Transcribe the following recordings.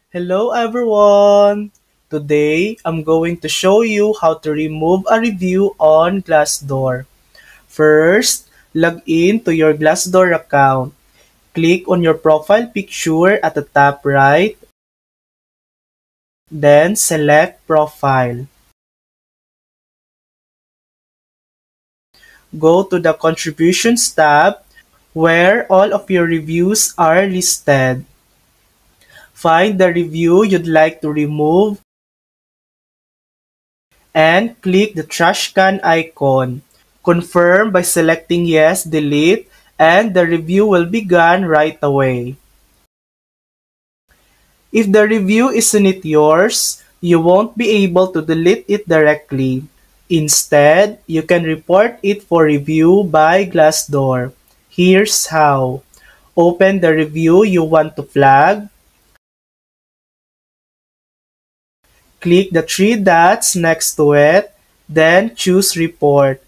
Hello everyone! Today, I'm going to show you how to remove a review on Glassdoor. First, log in to your Glassdoor account. Click on your profile picture at the top right, then select Profile. Go to the Contributions tab where all of your reviews are listed. Find the review you'd like to remove and click the trash can icon. Confirm by selecting Yes, Delete, and the review will be gone right away. If the review isn't yours, you won't be able to delete it directly. Instead, you can report it for review by Glassdoor. Here's how. Open the review you want to flag. Click the three dots next to it, then choose Report.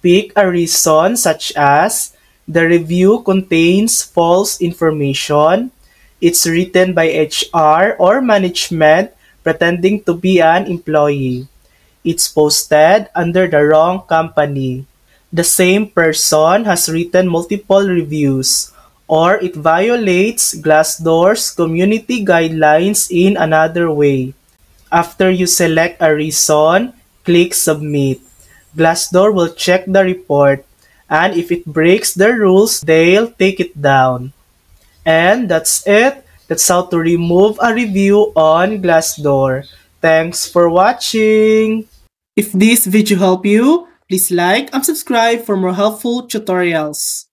Pick a reason such as the review contains false information, it's written by HR or management pretending to be an employee, it's posted under the wrong company, the same person has written multiple reviews, or it violates Glassdoor's community guidelines in another way. After you select a reason, click Submit. Glassdoor will check the report, and if it breaks the rules, they'll take it down. And that's it. That's how to remove a review on Glassdoor. Thanks for watching! If this video helped you, please like and subscribe for more helpful tutorials.